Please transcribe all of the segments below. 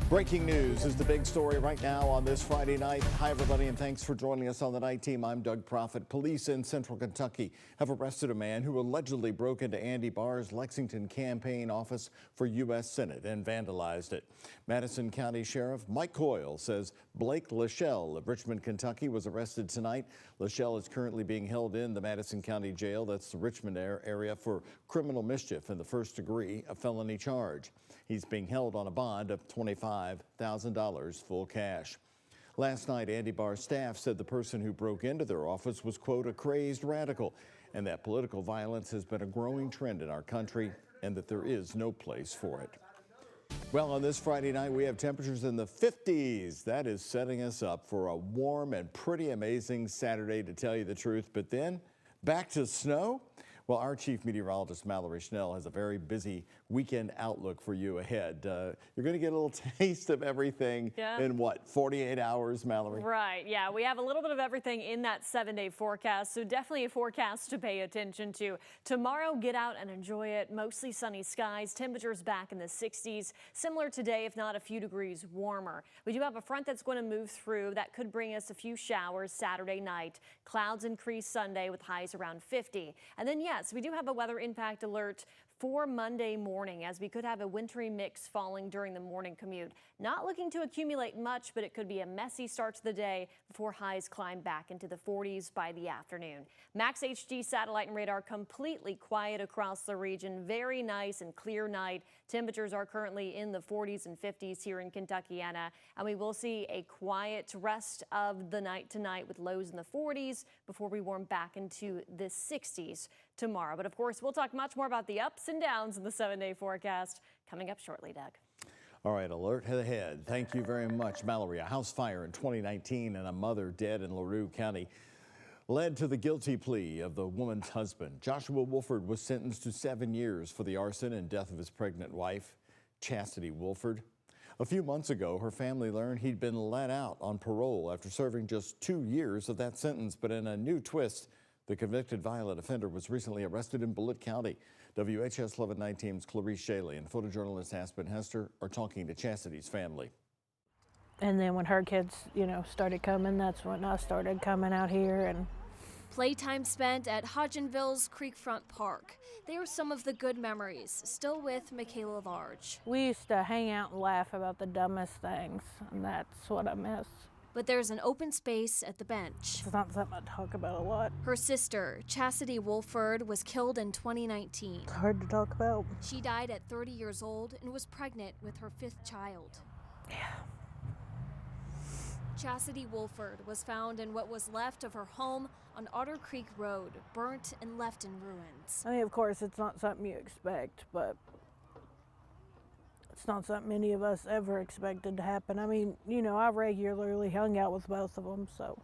Breaking news is the big story right now on this Friday night. Hi, everybody, and thanks for joining us on the night team. I'm Doug Proffitt. Police in central Kentucky have arrested a man who allegedly broke into Andy Barr's Lexington campaign office for U.S. Senate and vandalized it. Madison County Sheriff Mike Coyle says Blake Lachelle of Richmond, Kentucky was arrested tonight. Lachelle is currently being held in the Madison County Jail, that's the Richmond area, for criminal mischief in the first degree, a felony charge. He's being held on a bond of $25,000 full cash. Last night, Andy Barr's staff said the person who broke into their office was, quote, a crazed radical, and that political violence has been a growing trend in our country and that there is no place for it. Well, on this Friday night, we have temperatures in the 50s. That is setting us up for a warm and pretty amazing Saturday, to tell you the truth. But then back to snow. Well, our chief meteorologist, Mallory Schnell, has a very busy weekend outlook for you ahead. You're going to get a little taste of everything in what, 48 hours, Mallory? Right, yeah, we have a little bit of everything in that 7-day forecast, so definitely a forecast to pay attention to. Tomorrow, get out and enjoy it. Mostly sunny skies, temperatures back in the 60s, similar today, if not a few degrees warmer. We do have a front that's going to move through. That could bring us a few showers Saturday night. Clouds increase Sunday with highs around 50. And then, yes, we do have a weather impact alert for Monday morning, as we could have a wintry mix falling during the morning commute. Not looking to accumulate much, but it could be a messy start to the day before highs climb back into the 40s by the afternoon. Max HD satellite and radar completely quiet across the region. Very nice and clear night. Temperatures are currently in the 40s and 50s here in Kentuckiana, and we will see a quiet rest of the night tonight with lows in the 40s before we warm back into the 60s tomorrow. But of course, we'll talk much more about the ups and downs in the 7-day forecast coming up shortly, Doug. All right, alert ahead. Thank you very much, Mallory. A house fire in 2019 and a mother dead in LaRue County led to the guilty plea of the woman's husband. Joshua Wolford was sentenced to 7 years for the arson and death of his pregnant wife, Chastity Wolford. A few months ago, her family learned he'd been let out on parole after serving just 2 years of that sentence. But in a new twist, the convicted violent offender was recently arrested in Bullitt County. WHAS11 night team's Clarice Shaley and photojournalist Aspen Hester are talking to Chastity's family. And then when her kids, started coming, that's when I started coming out here. And playtime spent at Hodgenville's Creekfront Park. They are some of the good memories, still with Michaela Large. We used to hang out and laugh about the dumbest things, and that's what I miss. But there's an open space at the bench. It's not something I talk about a lot. Her sister, Chastity Wolford, was killed in 2019. It's hard to talk about. She died at 30 years old and was pregnant with her 5th child. Yeah. Chastity Wolford was found in what was left of her home on Otter Creek Road, burnt and left in ruins. I mean, of course, it's not something you expect, but it's not something any of us ever expected to happen. I mean, I regularly hung out with both of them, so.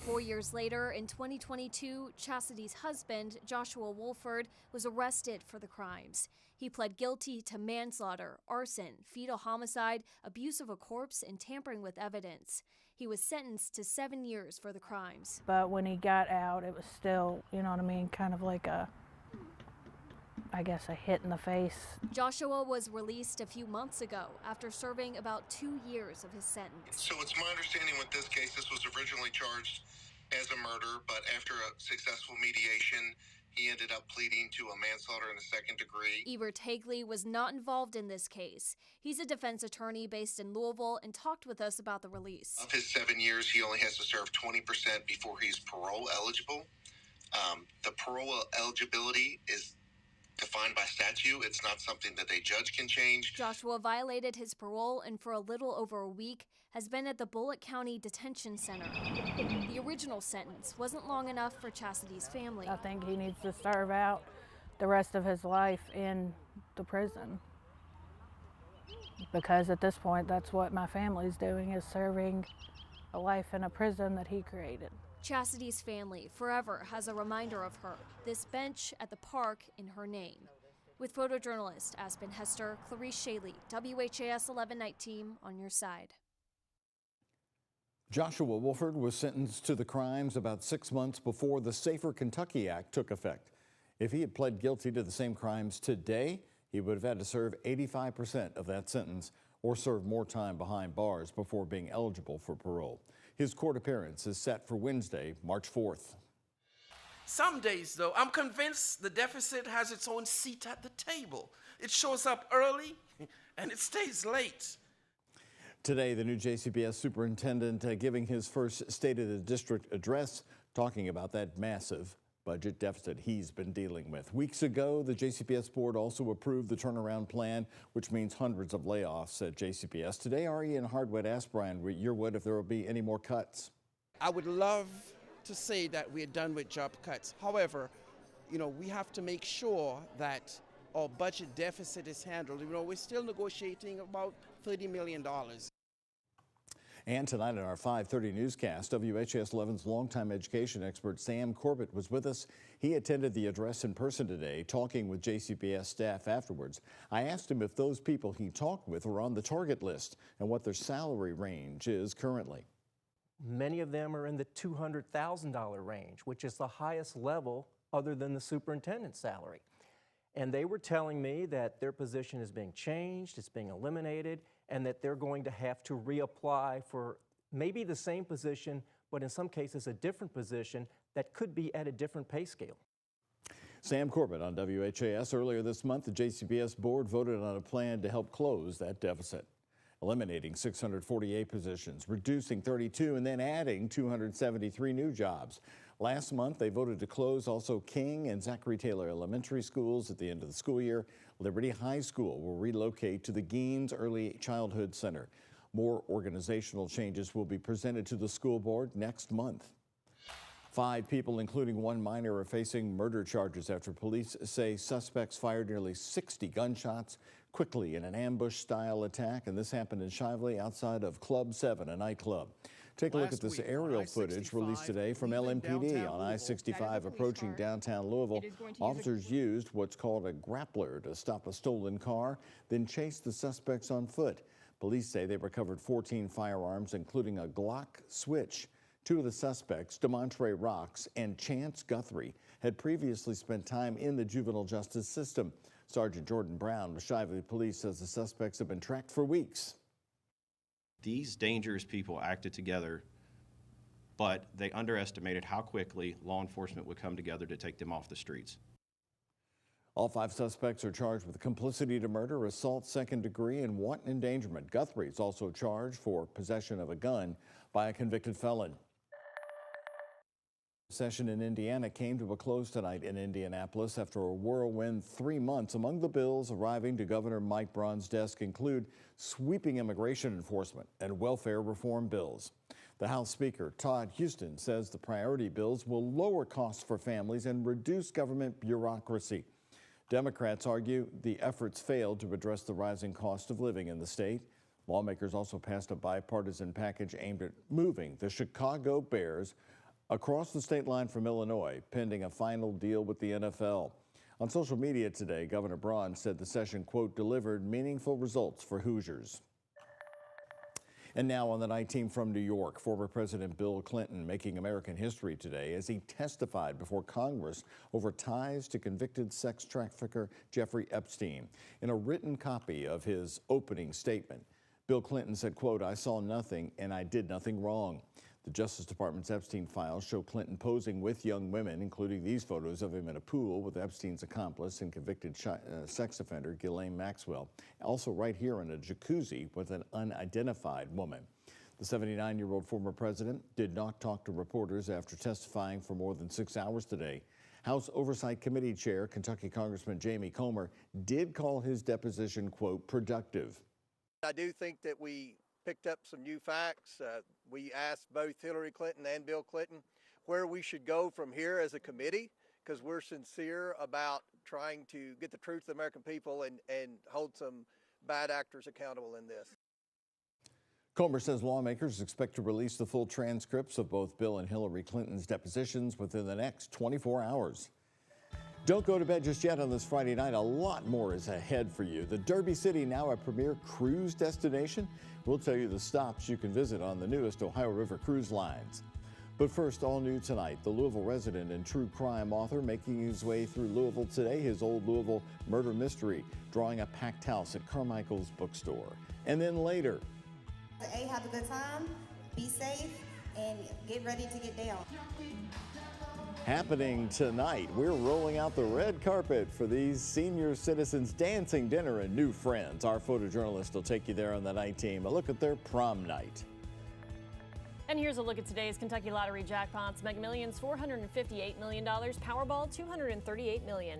4 years later, in 2022, Chastity's husband, Joshua Wolford, was arrested for the crimes. He pled guilty to manslaughter, arson, fetal homicide, abuse of a corpse, and tampering with evidence. He was sentenced to 7 years for the crimes. But when he got out, it was still, kind of like a hit in the face. Joshua was released a few months ago after serving about 2 years of his sentence. So it's my understanding with this case, this was originally charged as a murder, but after a successful mediation, he ended up pleading to a manslaughter in the 2nd degree. Ebert Hagley was not involved in this case. He's a defense attorney based in Louisville and talked with us about the release. Of his 7 years, he only has to serve 20% before he's parole eligible. The parole eligibility is defined by statute. It's not something that a judge can change. Joshua violated his parole and for a little over a week has been at the Bullitt County Detention Center. The original sentence wasn't long enough for Chastity's family. I think he needs to serve out the rest of his life in the prison. Because at this point, that's what my family's doing, is serving a life in a prison that he created. Chastity's family forever has a reminder of her, this bench at the park in her name. With photojournalist Aspen Hester, Clarice Shaley, WHAS 11 Night Team on your side. Joshua Wolford was sentenced to the crimes about 6 months before the Safer Kentucky Act took effect. If he had pled guilty to the same crimes today, he would have had to serve 85% of that sentence. or serve more time behind bars before being eligible for parole. His court appearance is set for Wednesday, March 4th. Some days, though, I'm convinced the deficit has its own seat at the table. It shows up early and it stays late. Today, the new JCPS superintendent giving his first State of the District address, talking about that massive budget deficit he's been dealing with. Weeks ago, the JCPS board also approved the turnaround plan, which means hundreds of layoffs at JCPS. Today, RE and Hardwood asked Brian Yearwood if there will be any more cuts. I would love to say that we're done with job cuts. However, we have to make sure that our budget deficit is handled. We're still negotiating about $30 million. And tonight in our 5:30 newscast, WHAS11's longtime education expert Sam Corbett was with us. He attended the address in person today, talking with JCPS staff afterwards. I asked him if those people he talked with were on the target list and what their salary range is currently. Many of them are in the $200,000 range, which is the highest level other than the superintendent's salary. And they were telling me that their position is being changed, it's being eliminated, and that they're going to have to reapply for maybe the same position, but in some cases a different position that could be at a different pay scale. Sam Corbett on WHAS. Earlier this month, the JCPS board voted on a plan to help close that deficit, eliminating 648 positions, reducing 32, and then adding 273 new jobs. Last month, they voted to close also King and Zachary Taylor Elementary Schools at the end of the school year. Liberty High School will relocate to the Gaines Early Childhood Center. More organizational changes will be presented to the school board next month. 5 people, including 1 minor, are facing murder charges after police say suspects fired nearly 60 gunshots quickly in an ambush-style attack, and this happened in Shively outside of Club 7, a nightclub. Take a look at this aerial footage released today from LMPD on I-65 approaching downtown Louisville. Officers used what's called a grappler to stop a stolen car, then chased the suspects on foot. Police say they recovered 14 firearms, including a Glock switch. 2 of the suspects, DeMontre Rocks and Chance Guthrie, had previously spent time in the juvenile justice system. Sergeant Jordan Brown with Shively Police says the suspects have been tracked for weeks. These dangerous people acted together, but they underestimated how quickly law enforcement would come together to take them off the streets. All 5 suspects are charged with complicity to murder, assault second degree, and wanton endangerment. Guthrie is also charged for possession of a gun by a convicted felon. Session in Indiana came to a close tonight in Indianapolis after a whirlwind 3 months. Among the bills arriving to Governor Mike Braun's desk include sweeping immigration enforcement and welfare reform bills. The House Speaker, Todd Houston, says the priority bills will lower costs for families and reduce government bureaucracy. Democrats argue the efforts failed to address the rising cost of living in the state. Lawmakers also passed a bipartisan package aimed at moving the Chicago Bears across the state line from Illinois, pending a final deal with the NFL. On social media today, Governor Braun said the session, quote, delivered meaningful results for Hoosiers. And now on the night team from New York, former President Bill Clinton making American history today as he testified before Congress over ties to convicted sex trafficker Jeffrey Epstein. In a written copy of his opening statement, Bill Clinton said, quote, I saw nothing and I did nothing wrong. The Justice Department's Epstein files show Clinton posing with young women, including these photos of him in a pool with Epstein's accomplice and convicted sex offender Ghislaine Maxwell. Also right here in a jacuzzi with an unidentified woman. The 79-year-old former president did not talk to reporters after testifying for more than 6 hours today. House Oversight Committee Chair, Kentucky Congressman Jamie Comer, did call his deposition, quote, productive. I do think that we picked up some new facts. We asked both Hillary Clinton and Bill Clinton where we should go from here as a committee, because we're sincere about trying to get the truth to the American people and hold some bad actors accountable in this. Comer says lawmakers expect to release the full transcripts of both Bill and Hillary Clinton's depositions within the next 24 hours. Don't go to bed just yet on this Friday night. A lot more is ahead for you. The Derby City, now a premier cruise destination. We'll tell you the stops you can visit on the newest Ohio River cruise lines. But first, all new tonight, the Louisville resident and true crime author making his way through Louisville today, his old Louisville murder mystery, drawing a packed house at Carmichael's bookstore. And then later, hey, have a good time, be safe, and get ready to get down. happening tonight, we're rolling out the red carpet for these senior citizens dancing dinner and new friends. Our photojournalist will take you there on the night team. A look at their prom night. And here's a look at today's Kentucky Lottery jackpots. Mega Millions $458 million, Powerball $238 million.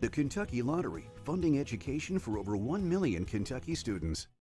The Kentucky Lottery, funding education for over 1 million Kentucky students.